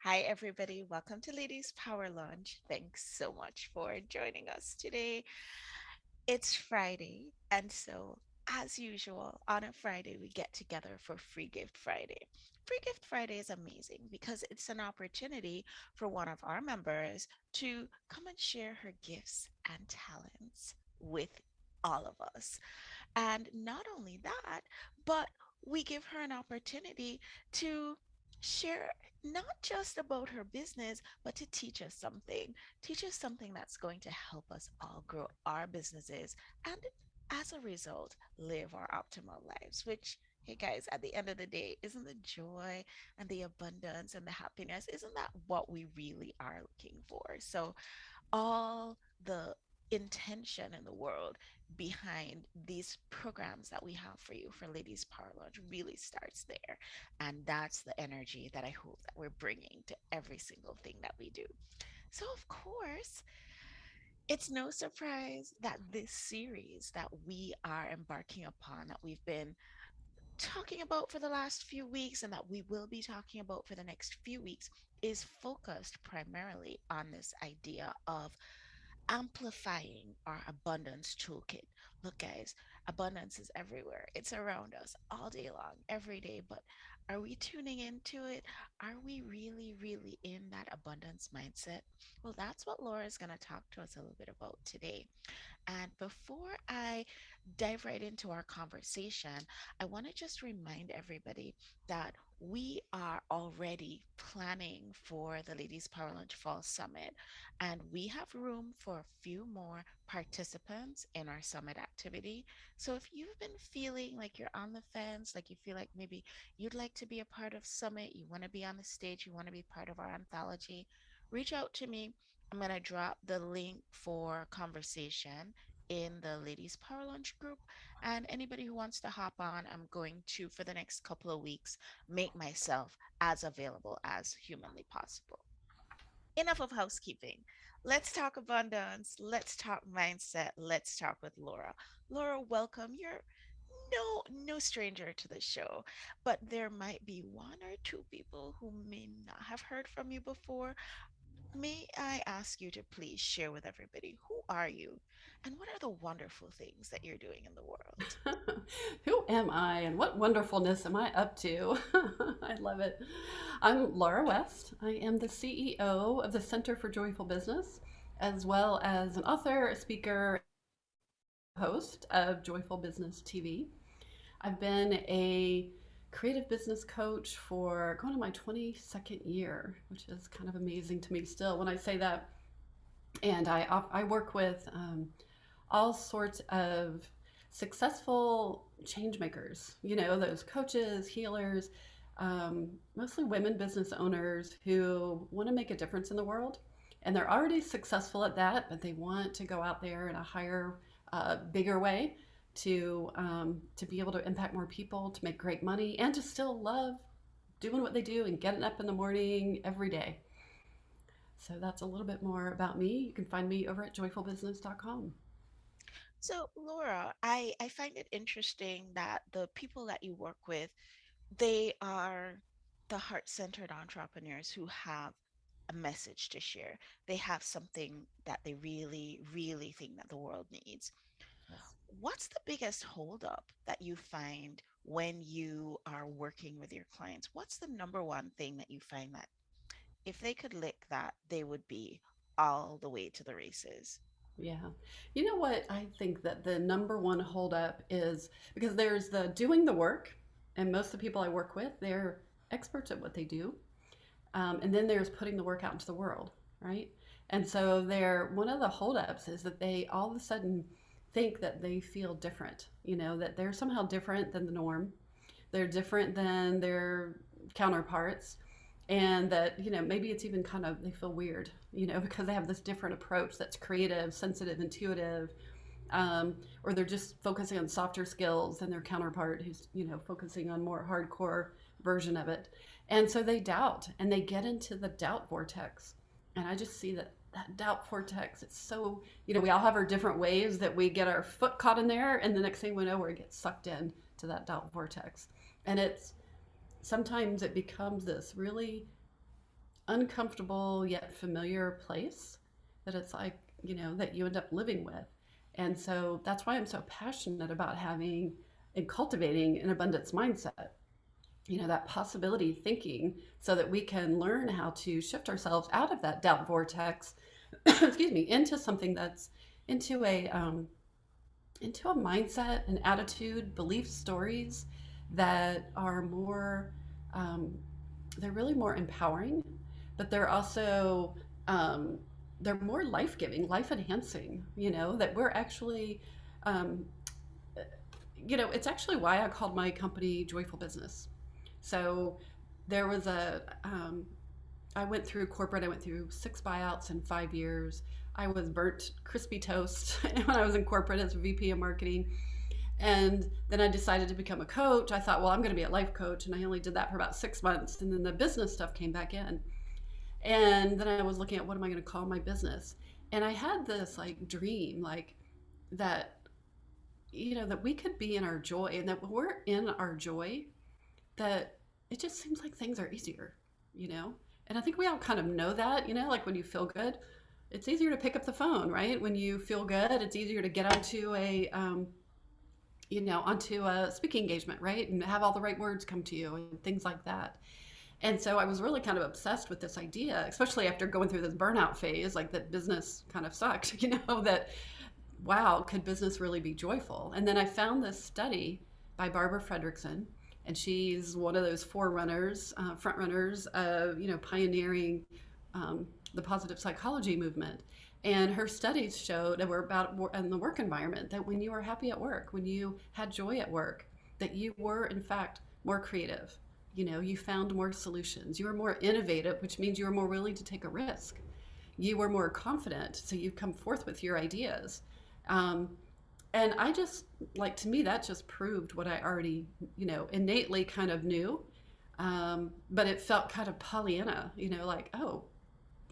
Hi, everybody. Welcome to Ladies Power Lunch. Thanks so much for joining us today. It's Friday, and so, as usual, on a Friday, we get together for Free Gift Friday. Free Gift Friday is amazing because it's an opportunity for one of our members to come and share her gifts and talents with all of us. And not only that, but we give her an opportunity to share not just about her business, but to teach us something that's going to help us all grow our businesses and as a result, live our optimal lives, which hey guys, at the end of the day, isn't the joy and the abundance and the happiness, isn't that what we really are looking for? So all the intention in the world behind these programs that we have for you for Ladies Power Lunch really starts there. And that's the energy that I hope that we're bringing to every single thing that we do. So, of course, it's no surprise that this series that we are embarking upon, that we've been talking about for the last few weeks, and that we will be talking about for the next few weeks, is focused primarily on this idea of amplifying our abundance toolkit. Look, guys, abundance is everywhere. It's around us all day long, every day. But are we tuning into it? Are we really, really in that abundance mindset? Well, that's what Laura is going to talk to us a little bit about today. And before I dive right into our conversation, I want to just remind everybody that we are already planning for the Ladies Power Lunch Fall Summit, and we have room for a few more participants in our summit activity. So if you've been feeling like you're on the fence, like you feel like maybe you'd like to be a part of Summit, you want to be on the stage, you want to be part of our anthology, reach out to me. I'm going to drop the link for conversation in the Ladies Power Lunch group. And anybody who wants to hop on, I'm going to, for the next couple of weeks, make myself as available as humanly possible. Enough of housekeeping. Let's talk abundance. Let's talk mindset. Let's talk with Laura. Laura, welcome. You're no stranger to the show, but there might be one or two people who may not have heard from you before. May I ask you to please share with everybody who are you and what are the wonderful things that you're doing in the world? Who am I and what wonderfulness am I up to? I love it. I'm Laura West. I am the CEO of the Center for Joyful Business, as well as an author, a speaker, host of Joyful Business TV. I've been a creative business coach for going on my 22nd year, which is kind of amazing to me still when I say that. And I work with all sorts of successful change makers, those coaches, healers, mostly women business owners who want to make a difference in the world. And they're already successful at that, but they want to go out there in a higher, bigger way to be able to impact more people, to make great money, and to still love doing what they do and getting up in the morning every day. So that's a little bit more about me. You can find me over at joyfulbusiness.com. So, Laura, I find it interesting that the people that you work with, they are the heart-centered entrepreneurs who have a message to share. They have something that they really, really think that the world needs. What's the biggest holdup that you find when you are working with your clients? What's the number one thing that you find that if they could lick that, they would be all the way to the races? Yeah. You know what? I think that the number one holdup is because there's the doing the work, and most of the people I work with, they're experts at what they do. And then there's putting the work out into the world, right? And so they're one of the holdups is that they all of a sudden think that they feel different, that they're somehow different than the norm. They're different than their counterparts. And that, maybe it's even kind of, they feel weird, because they have this different approach that's creative, sensitive, intuitive, or they're just focusing on softer skills than their counterpart who's, focusing on more hardcore version of it. And so they doubt and they get into the doubt vortex. And I just see that doubt vortex, it's so, we all have our different ways that we get our foot caught in there. And the next thing we know, we get sucked in to that doubt vortex. And it's sometimes it becomes this really uncomfortable yet familiar place that it's like, that you end up living with. And so that's why I'm so passionate about having and cultivating an abundance mindset, that possibility thinking, so that we can learn how to shift ourselves out of that doubt vortex, excuse me, into something that's into a mindset, an attitude, belief stories that are more, um, they're really more empowering, but they're also, they're more life giving, life enhancing, that we're actually, um, it's actually why I called my company Joyful Business. So there was I went through corporate, I went through 6 buyouts in 5 years. I was burnt crispy toast when I was in corporate as a VP of marketing. And then I decided to become a coach. I thought, well, I'm going to be a life coach. And I only did that for about 6 months. And then the business stuff came back in. And then I was looking at what am I going to call my business. And I had this like dream, like that, that we could be in our joy, and that when we're in our joy, that it just seems like things are easier, you know? And I think we all kind of know that, like when you feel good, it's easier to pick up the phone, right? When you feel good, it's easier to get onto a speaking engagement, right? And have all the right words come to you and things like that. And so I was really kind of obsessed with this idea, especially after going through this burnout phase, like that business kind of sucked, that wow, could business really be joyful? And then I found this study by Barbara Fredrickson, and she's one of those forerunners, front runners of pioneering the positive psychology movement. And her studies showed that we're about in the work environment, that when you were happy at work, when you had joy at work, that you were in fact more creative. You found more solutions. You were more innovative, which means you were more willing to take a risk. You were more confident, so you come forth with your ideas. Um, and I just, like, to me, that just proved what I already, innately kind of knew. But it felt kind of Pollyanna, like, oh,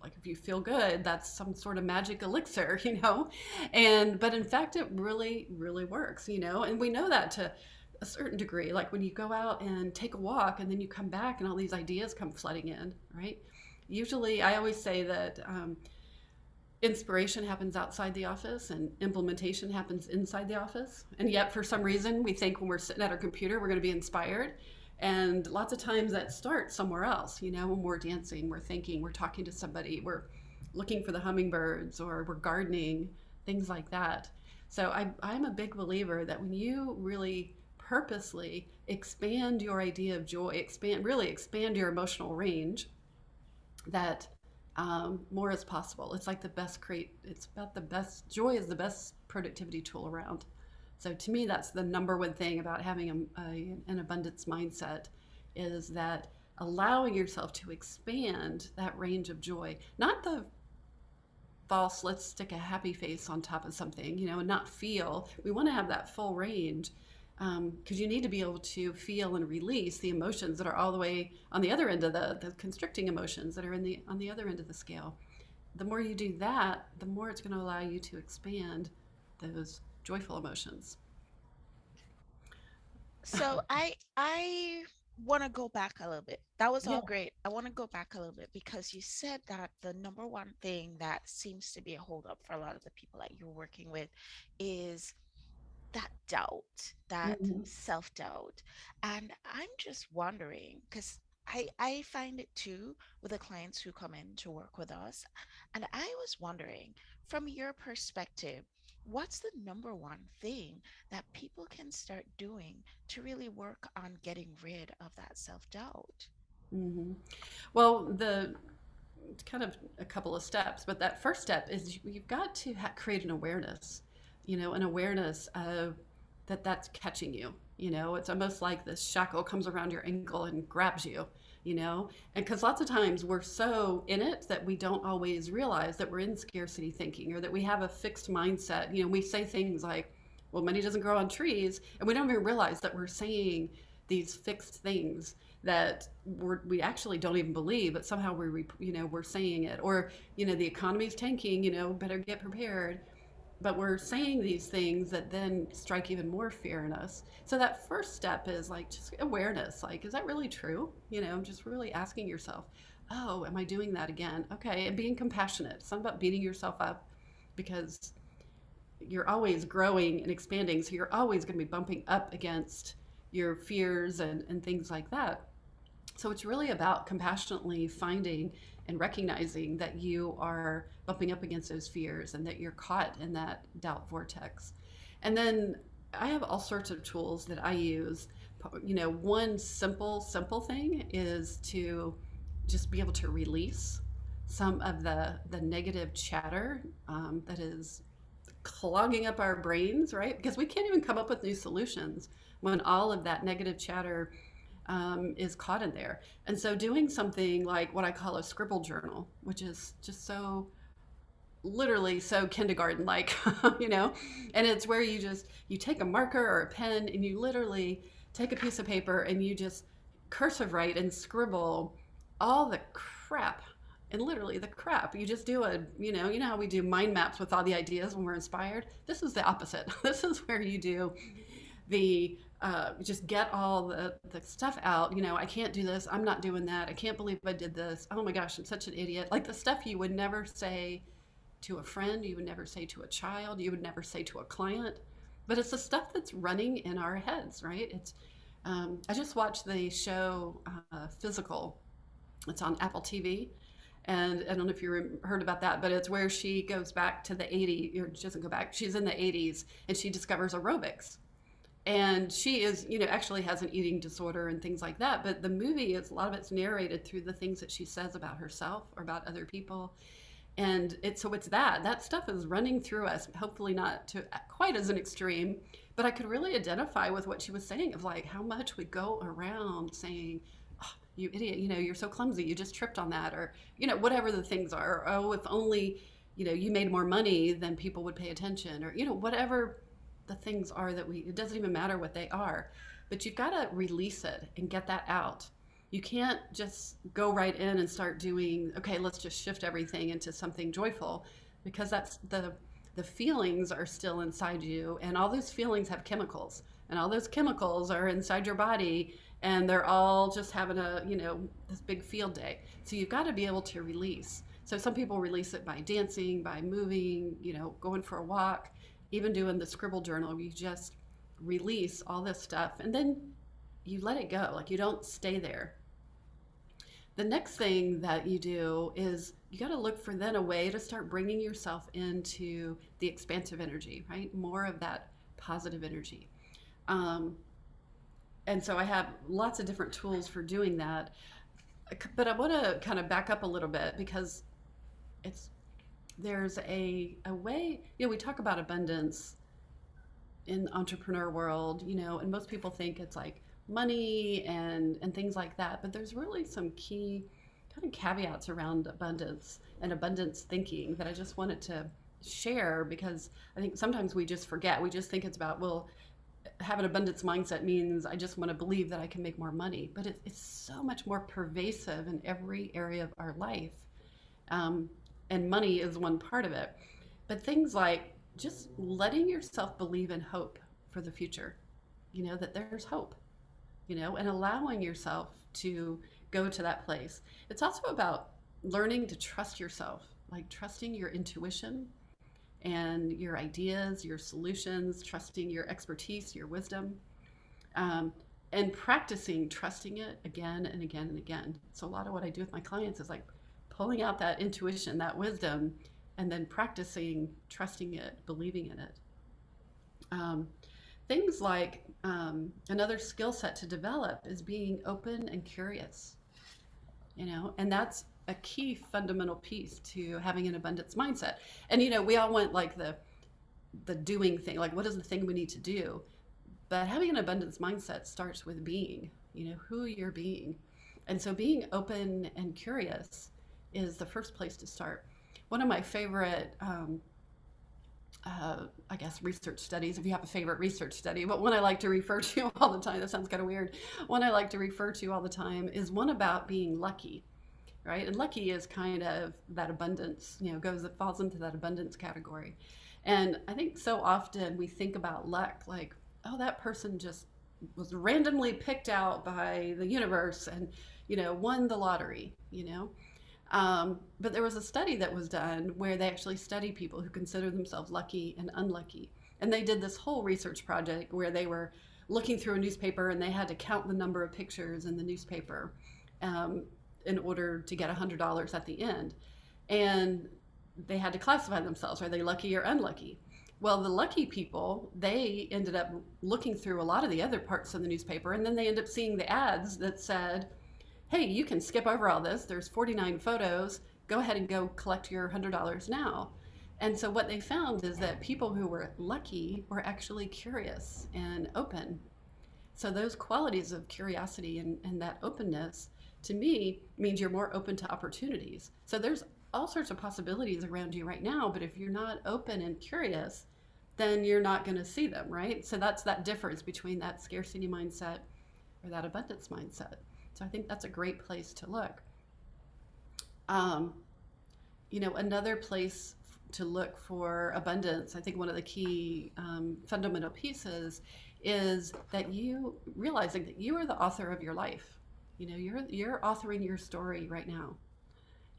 like if you feel good, that's some sort of magic elixir, but in fact, it really, really works, and we know that to a certain degree, like when you go out and take a walk and then you come back and all these ideas come flooding in, right? Usually, I always say that inspiration happens outside the office and implementation happens inside the office. And yet, for some reason, we think when we're sitting at our computer, we're going to be inspired. And lots of times that starts somewhere else, when we're dancing, we're thinking, we're talking to somebody, we're looking for the hummingbirds, or we're gardening, things like that. So I'm a big believer that when you really purposely expand your idea of joy, really expand your emotional range, that more is possible. It's like it's about the best, joy is the best productivity tool around. So to me, that's the number one thing about having an abundance mindset, is that allowing yourself to expand that range of joy, not the false, let's stick a happy face on top of something, and not feel. We want to have that full range, because you need to be able to feel and release the emotions that are all the way on the other end of the constricting emotions that are on the other end of the scale. The more you do that, the more it's going to allow you to expand those joyful emotions. So I want to go back a little bit. That was Yeah. all great. I want to go back a little bit because you said that the number one thing that seems to be a holdup for a lot of the people that you're working with is that doubt, that Mhm. self-doubt. And I'm just wondering, because I find it too with the clients who come in to work with us. And I was wondering, from your perspective, what's the number one thing that people can start doing to really work on getting rid of that self-doubt? Hmm. Well, it's kind of a couple of steps, but that first step is you've got to create an awareness, an awareness of that's catching you. It's almost like this shackle comes around your ankle and grabs you, and because lots of times we're so in it that we don't always realize that we're in scarcity thinking, or that we have a fixed mindset. We say things like, well, money doesn't grow on trees, and we don't even realize that we're saying these fixed things that we actually don't even believe, but somehow we're saying it. Or the economy's tanking, better get prepared. but we're saying these things that then strike even more fear in us. So that first step is like just awareness. Like, is that really true? Just really asking yourself, oh, am I doing that again? Okay. And being compassionate. It's not about beating yourself up, because you're always growing and expanding. So you're always going to be bumping up against your fears and things like that. So it's really about compassionately finding and recognizing that you are bumping up against those fears and that you're caught in that doubt vortex. And then I have all sorts of tools that I use. One simple thing is to just be able to release some of the negative chatter that is clogging up our brains, right? Because we can't even come up with new solutions when all of that negative chatter is caught in there. And so doing something like what I call a scribble journal, which is just so literally so kindergarten like, you know, and it's where you take a marker or a pen and you literally take a piece of paper and you just cursive write and scribble all the crap, and literally the crap. You just do you know how we do mind maps with all the ideas when we're inspired? This is the opposite. This is where you do the just get all the stuff out. I can't do this. I'm not doing that. I can't believe I did this. Oh my gosh, I'm such an idiot. Like the stuff you would never say to a friend, you would never say to a child, you would never say to a client. But it's the stuff that's running in our heads, right? I just watched the show Physical. It's on Apple TV. And I don't know if you heard about that, but it's where she goes back to the 80s, or she doesn't go back, she's in the 80s, and she discovers aerobics. And she is, actually has an eating disorder and things like that. But the movie is, a lot of it's narrated through the things that she says about herself or about other people. And it's that stuff is running through us, hopefully not to quite as an extreme, but I could really identify with what she was saying of like how much we go around saying, oh, you idiot, you're so clumsy, you just tripped on that, or, whatever the things are, or, oh, if only, you made more money, then people would pay attention, or, whatever the things are it doesn't even matter what they are, but you've got to release it and get that out. You can't just go right in and start doing, okay, let's just shift everything into something joyful, because that's the feelings are still inside you, and all those feelings have chemicals, and all those chemicals are inside your body, and they're all just having this big field day. So you've got to be able to release. So some people release it by dancing, by moving, going for a walk, even doing the scribble journal. You just release all this stuff, and then you let it go. Like, you don't stay there. The next thing that you do is you got to look for then a way to start bringing yourself into the expansive energy, right? More of that positive energy. And so I have lots of different tools for doing that. But I want to kind of back up a little bit, because there's a way, we talk about abundance in the entrepreneur world, and most people think it's like money and things like that, but there's really some key kind of caveats around abundance and abundance thinking that I just wanted to share, because I think sometimes we just forget. We just think it's about, well, have an abundance mindset means I just want to believe that I can make more money, but it's so much more pervasive in every area of our life, and money is one part of it. But things like just letting yourself believe in hope for the future, that there's hope, and allowing yourself to go to that place. It's also about learning to trust yourself, like trusting your intuition and your ideas, your solutions, trusting your expertise, your wisdom, and practicing trusting it again and again and again. So a lot of what I do with my clients is like pulling out that intuition, that wisdom, and then practicing trusting it, believing in it. Things like another skill set to develop is being open and curious, and that's a key fundamental piece to having an abundance mindset. And we all want like the doing thing, like what is the thing we need to do, but having an abundance mindset starts with being, who you're being. And so being open and curious is the first place to start. One of my favorite I guess research studies, if you have a favorite research study, but one I like to refer to all the time, that sounds kind of weird, one I like to refer to all the time is one about being lucky, right? And lucky is kind of that abundance, falls into that abundance category. And I think so often we think about luck like, oh, that person just was randomly picked out by the universe and, won the lottery, but there was a study that was done where they actually studied people who consider themselves lucky and unlucky. And they did this whole research project where they were looking through a newspaper and they had to count the number of pictures in the newspaper um, in order to get $100 at the end. And they had to classify themselves. Are they lucky or unlucky? Well, the lucky people, they ended up looking through a lot of the other parts of the newspaper, and then they ended up seeing the ads that said, hey, you can skip over all this. There's 49 photos. Go ahead and go collect your $100 now. And so what they found is that people who were lucky were actually curious and open. So those qualities of curiosity and that openness to me means you're more open to opportunities. So there's all sorts of possibilities around you right now, but if you're not open and curious, then you're not going to see them, right? So that's that difference between that scarcity mindset or that abundance mindset. So I think that's a great place to look. Um, Another place to look for abundance, I think one of the key fundamental pieces is that you realizing that you are the author of your life. You're authoring your story right now.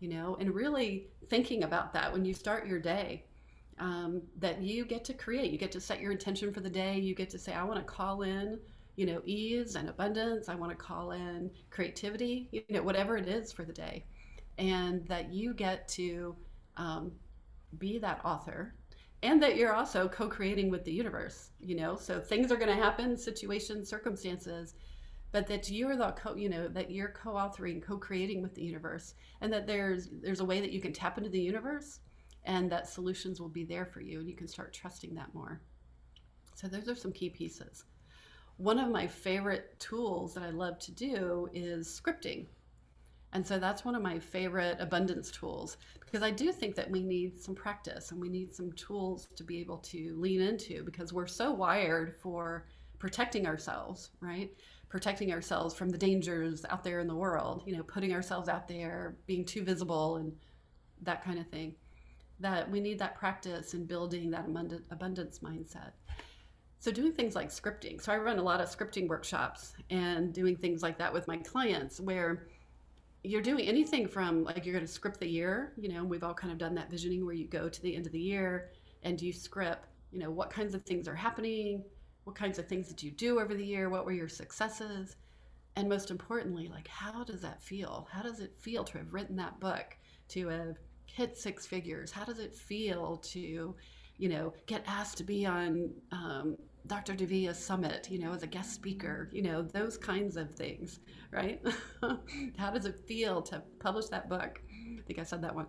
And really thinking about that when you start your day, that you get to create, you get to set your intention for the day. You get to say, I want to call in, ease and abundance. I want to call in creativity, whatever it is for the day. And that you get to be that author, and that you're also co-creating with the universe, so things are going to happen, situations, circumstances, but that you're that you're co-authoring, co-creating with the universe, and that there's a way that you can tap into the universe and that solutions will be there for you and you can start trusting that more. So those are some key pieces. One of my favorite tools that I love to do is scripting. And so that's one of my favorite abundance tools, because I do think that we need some practice and we need some tools to be able to lean into, because we're so wired for protecting ourselves, right? Protecting ourselves from the dangers out there in the world, putting ourselves out there, being too visible and that kind of thing. That we need that practice in building that abundance mindset. So doing things like scripting. So I run a lot of scripting workshops and doing things like that with my clients, where you're doing anything from, like, you're going to script the year. We've all kind of done that visioning where you go to the end of the year and you script, what kinds of things are happening, what kinds of things did you do over the year, what were your successes, and most importantly, like, how does that feel? How does it feel to have written that book, to have hit six figures? How does it feel to, get asked to be on Dr. Davia's summit, as a guest speaker, those kinds of things, right? How does it feel to publish that book? I think I said that one.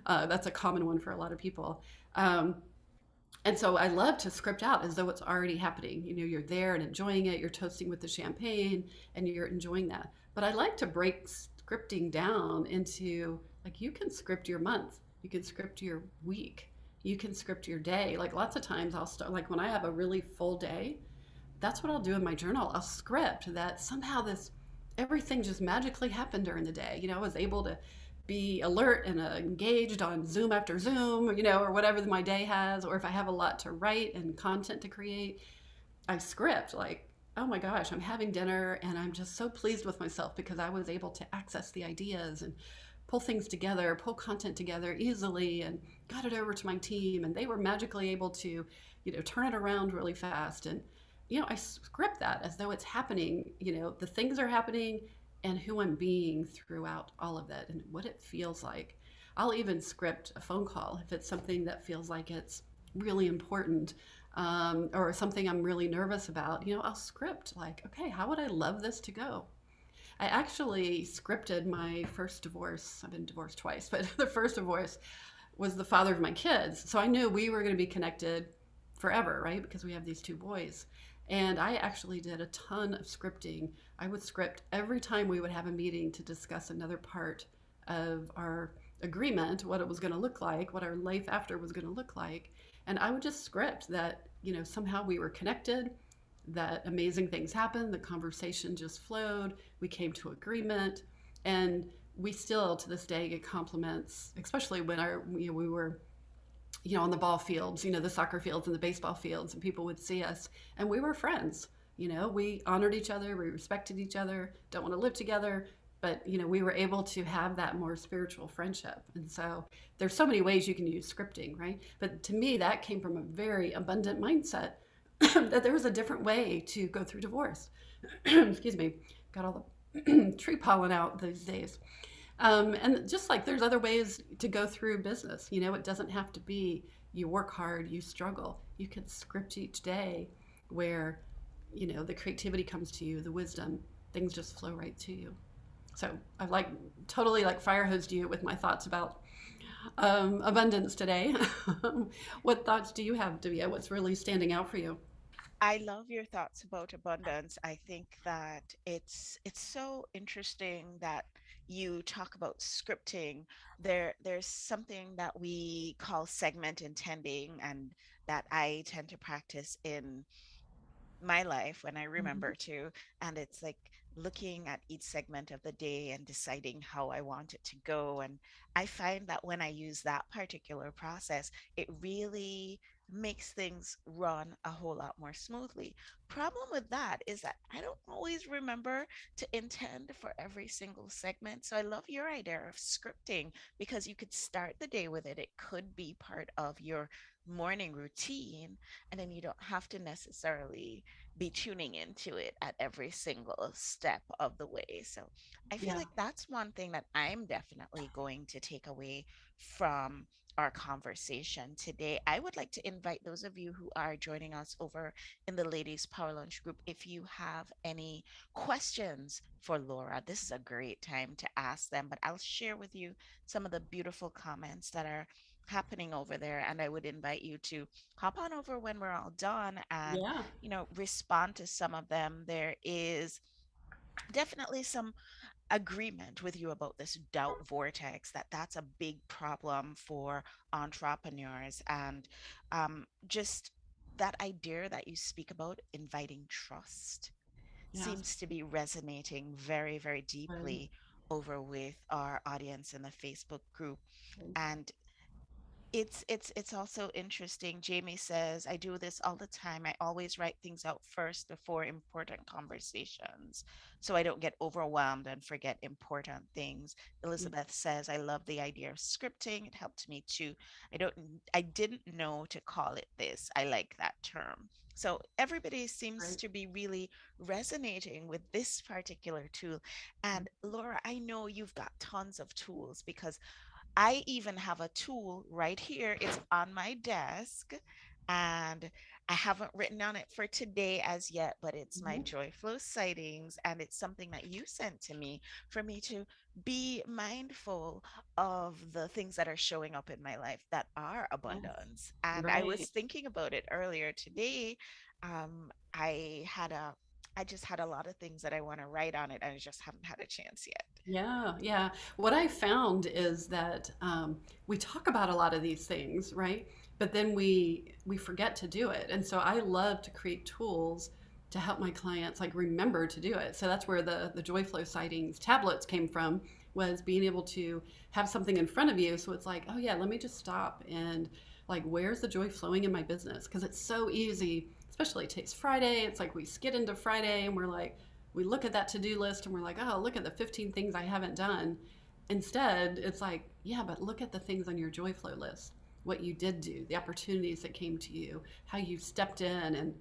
That's a common one for a lot of people. And so I love to script out as though it's already happening. You're there and enjoying it. You're toasting with the champagne and you're enjoying that. But I like to break scripting down into, like, you can script your month, you can script your week, you can script your day. Like, lots of times I'll start, like, when I have a really full day, that's what I'll do in my journal. I'll script that somehow everything just magically happened during the day. I was able to be alert and engaged on Zoom after Zoom, or whatever my day has. Or if I have a lot to write and content to create, I script, like, oh my gosh, I'm having dinner and I'm just so pleased with myself because I was able to access the ideas and pull things together, pull content together easily, and got it over to my team, and they were magically able to, turn it around really fast. And, I script that as though it's happening, the things are happening and who I'm being throughout all of that and what it feels like. I'll even script a phone call if it's something that feels like it's really important, or something I'm really nervous about. I'll script, like, okay, how would I love this to go? I actually scripted my first divorce. I've been divorced twice, but the first divorce was the father of my kids. So I knew we were going to be connected forever, right? Because we have these two boys. And I actually did a ton of scripting. I would script every time we would have a meeting to discuss another part of our agreement, what it was going to look like, what our life after was going to look like. And I would just script that, somehow we were connected, that amazing things happened, the conversation just flowed, we came to agreement, and we still to this day get compliments, especially when we were on the ball fields, the soccer fields and the baseball fields, and people would see us, and we were friends. We honored each other, we respected each other, don't want to live together, but we were able to have that more spiritual friendship. And so there's so many ways you can use scripting, right? But to me, that came from a very abundant mindset that there was a different way to go through divorce. Excuse me, got all the tree pollen out these days. And just like there's other ways to go through business, it doesn't have to be you work hard, you struggle. You can script each day where, the creativity comes to you, the wisdom, things just flow right to you. So I've totally fire hosed you with my thoughts about abundance today. What thoughts do you have, Davia? What's really standing out for you? I love your thoughts about abundance. I think that it's so interesting that you talk about scripting. There's something that we call segment intending, and that I tend to practice in my life when I remember Mhm. to. And it's like looking at each segment of the day and deciding how I want it to go. And I find that when I use that particular process, it really makes things run a whole lot more smoothly. Problem with that is that I don't always remember to intend for every single segment. So I love your idea of scripting because you could start the day with it. It could be part of your morning routine, and then you don't have to necessarily be tuning into it at every single step of the way. So I feel Yeah, like that's one thing that I'm definitely going to take away from our conversation today. I would like to invite those of you who are joining us over in the Ladies Power Lunch group, if you have any questions for Laura, this is a great time to ask them. But I'll share with you some of the beautiful comments that are happening over there. And I would invite you to hop on over when we're all done and yeah, respond to some of them. There is definitely some agreement with you about this doubt vortex, that's a big problem for entrepreneurs. And just that idea that you speak about inviting trust yeah. seems to be resonating very, very Good. deeply over with our audience in the Facebook group. Good. And it's also interesting. Jamie says, I do this all the time. I always write things out first before important conversations so I don't get overwhelmed and forget important things. Elizabeth says, I love the idea of scripting. It helped me too. I don't I didn't know to call it this. I like that term. So everybody seems Great. to be really resonating with this particular tool. And Laura, I know you've got tons of tools because I even have a tool right here. It's on my desk, and I haven't written on it for today as yet, but it's my Mhm. Joy Flow sightings. And it's something that you sent to me for me to be mindful of the things that are showing up in my life that are Yes. abundance. And I was Right. thinking about it earlier today. I had a I just had a lot of things that I want to write on it, and I just haven't had a chance yet. Yeah, yeah. What I found is that we talk about a lot of these things, right? But then we forget to do it. And so I love to create tools to help my clients remember to do it. So that's where the Joyflow sightings tablets came from, was being able to have something in front of you. So it's like, oh yeah, let me just stop and where's the joy flowing in my business? Because it's so easy, especially today's Friday. It's like we skid into Friday and we're like, we look at that to-do list and we're like, oh, look at the 15 things I haven't done. Instead, it's like, yeah, but look at the things on your joy flow list, what you did do, the opportunities that came to you, how you stepped in and,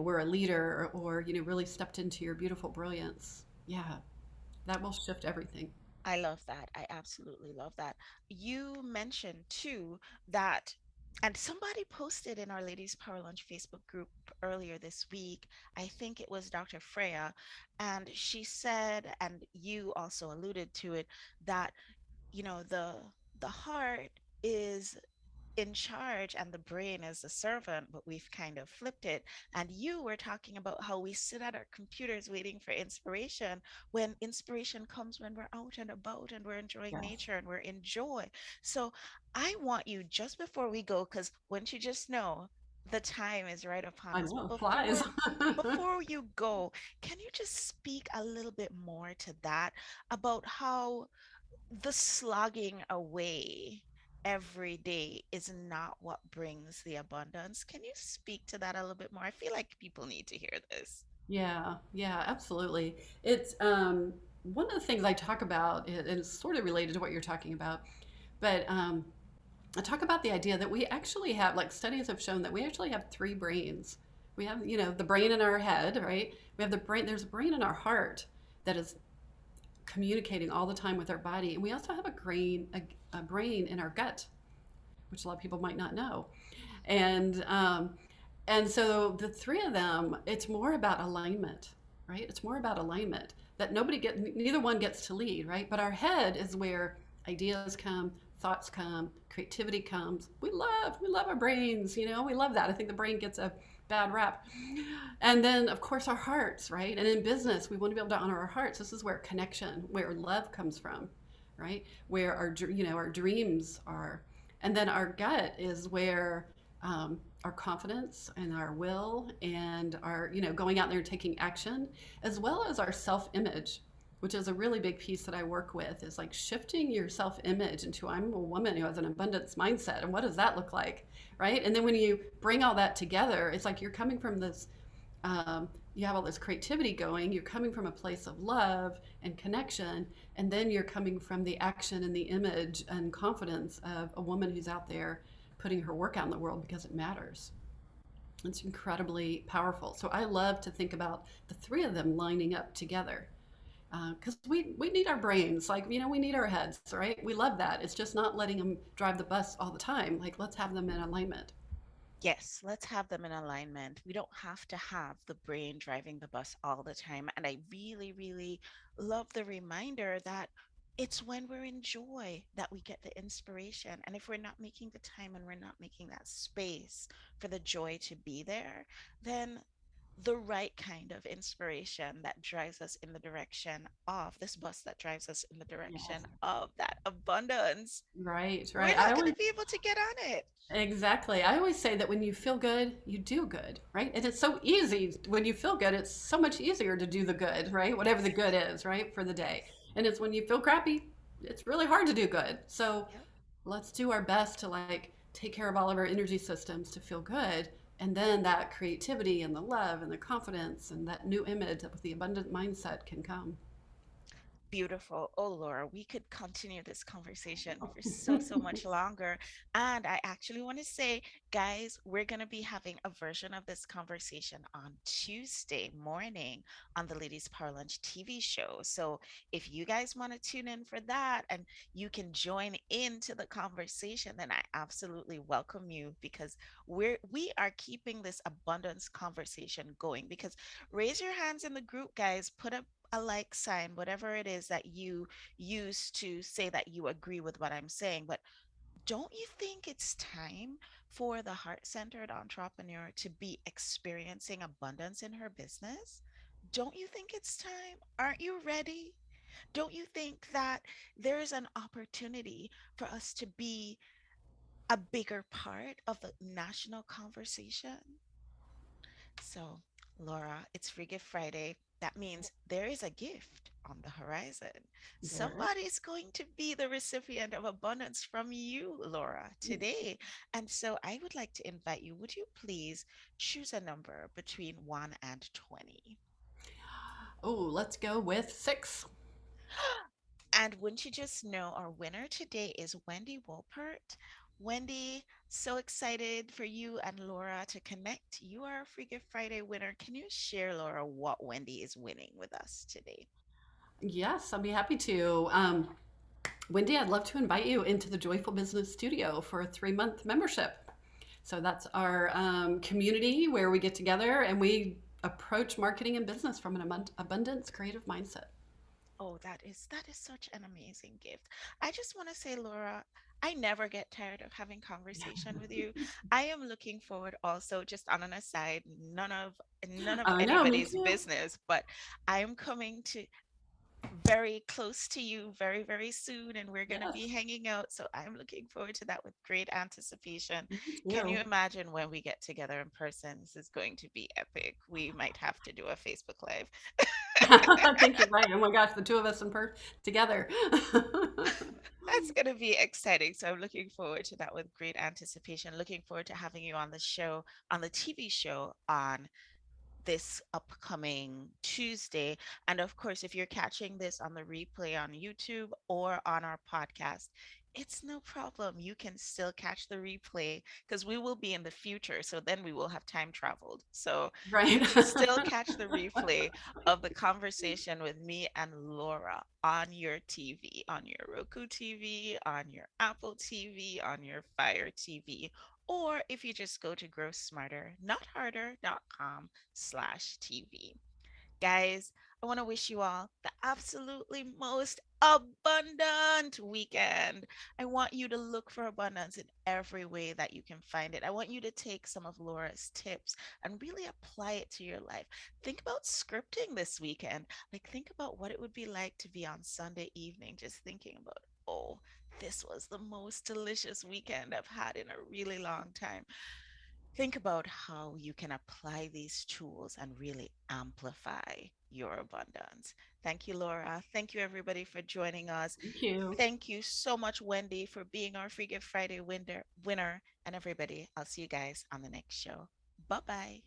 were a leader, or really stepped into your beautiful brilliance. Yeah, that will shift everything. I love that. I absolutely love that. You mentioned too that, and somebody posted in our Ladies Power Lunch Facebook group earlier this week, I think it was Dr. Freya, and she said, and you also alluded to it, that, the heart is in charge and the brain is the servant, but we've kind of flipped it. And you were talking about how we sit at our computers waiting for inspiration, when inspiration comes when we're out and about and we're enjoying Yes, nature and we're in joy. So I want you, just before we go, because once you just know the time is right upon I us, but know, flies. before you go, can you just speak a little bit more to that, about how the slogging away every day is not what brings the abundance. Can you speak to that a little bit more? I feel like people need to hear this. Yeah, yeah, absolutely. It's one of the things I talk about, and it's sort of related to what you're talking about, but I talk about the idea that we actually have, like studies have shown that we actually have three brains. We have, the brain in our head, right? We have the brain, there's a brain in our heart that is communicating all the time with our body. And we also have a brain in our gut, which a lot of people might not know. And so the three of them, it's more about alignment, right? It's more about alignment that neither one gets to lead, right? But our head is where ideas come, thoughts come, creativity comes. We love our brains, we love that. I think the brain gets a bad rap. And then, of course, our hearts, right? And in business, we want to be able to honor our hearts. This is where connection, where love comes from, right? Where our dreams are. And then our gut is where our confidence and our will and our, going out there and taking action, as well as our self image, which is a really big piece that I work with, is like shifting your self image into I'm a woman who has an abundance mindset. And what does that look like? Right. And then when you bring all that together, it's like you're coming from this, you have all this creativity going, you're coming from a place of love and connection, and then you're coming from the action and the image and confidence of a woman who's out there putting her work out in the world because it matters. It's incredibly powerful. So I love to think about the three of them lining up together because we need our brains, like, we need our heads, right? We love that. It's just not letting them drive the bus all the time. Like, let's have them in alignment. Yes, let's have them in alignment. We don't have to have the brain driving the bus all the time. And I really, really love the reminder that it's when we're in joy that we get the inspiration. And if we're not making the time and we're not making that space for the joy to be there, then the right kind of inspiration that drives us in the direction of this bus that drives us in the direction Yes. of that abundance, Right, we're right. I not going always to be able to get on it. Exactly. I always say that when you feel good, you do good, right? And it's so easy when you feel good, it's so much easier to do the good, right? Whatever the Yes. good is, right? For the day. Yes. And it's when you feel crappy, it's really hard to do good. So Yep. let's do our best to like take care of all of our energy systems to feel good. And then that creativity and the love and the confidence and that new image with the abundant mindset can come. Beautiful. Oh, Laura, we could continue this conversation for so, so much longer. And I actually want to say, guys, we're going to be having a version of this conversation on Tuesday morning on the Ladies Power Lunch TV show. So if you guys want to tune in for that and you can join into the conversation, then I absolutely welcome you because we are keeping this abundance conversation going. Because raise your hands in the group, guys, put up a like sign, whatever it is that you use to say that you agree with what I'm saying. But don't you think it's time for the heart centered entrepreneur to be experiencing abundance in her business? Don't you think it's time? Aren't you ready? Don't you think that there's an opportunity for us to be a bigger part of the national conversation? So, Laura, it's Free Gift Friday. That means there is a gift on the horizon. There. Somebody's going to be the recipient of abundance from you, Laura, today. And so I would like to invite you. Would you please choose a number between 1 and 20? Oh, let's go with 6. And wouldn't you just know our winner today is Wendy Wolpert. Wendy, so excited for you and Laura to connect. You are a Free Gift Friday winner. Can you share, Laura, what Wendy is winning with us today? Yes, I'd be happy to. Wendy, I'd love to invite you into the Joyful Business Studio for a 3-month membership. So that's our community where we get together and we approach marketing and business from an abundance creative mindset. Oh, that is such an amazing gift. I just want to say, Laura, I never get tired of having conversation with you. I am looking forward also, just on an aside, none of I know, me anybody's too. business, but I am coming to very close to you very, very soon, and we're going to be Yes, hanging out. So I'm looking forward to that with great anticipation. me Can you too. imagine when we get together in person? This is going to be epic. We might have to do a Facebook Live. I think you're right. Oh my gosh, the two of us together. That's going to be exciting. So I'm looking forward to that with great anticipation. Looking forward to having you on the show, on the TV show on this upcoming Tuesday. And of course, if you're catching this on the replay on YouTube or on our podcast, it's no problem. You can still catch the replay because we will be in the future. So then we will have time traveled. So you Right. can still catch the replay of the conversation with me and Laura on your TV, on your Roku TV, on your Apple TV, on your Fire TV, or if you just go to growsmarter.com/TV. Guys, I want to wish you all the absolutely most abundant weekend. I want you to look for abundance in every way that you can find it. I want you to take some of Laura's tips and really apply it to your life. Think about scripting this weekend. Like, think about what it would be like to be on Sunday evening, just thinking about, oh, this was the most delicious weekend I've had in a really long time. Think about how you can apply these tools and really amplify your abundance. Thank you, Laura. Thank you, everybody, for joining us. Thank you. Thank you so much, Wendy, for being our Free Gift Friday winner. And everybody, I'll see you guys on the next show. Bye bye.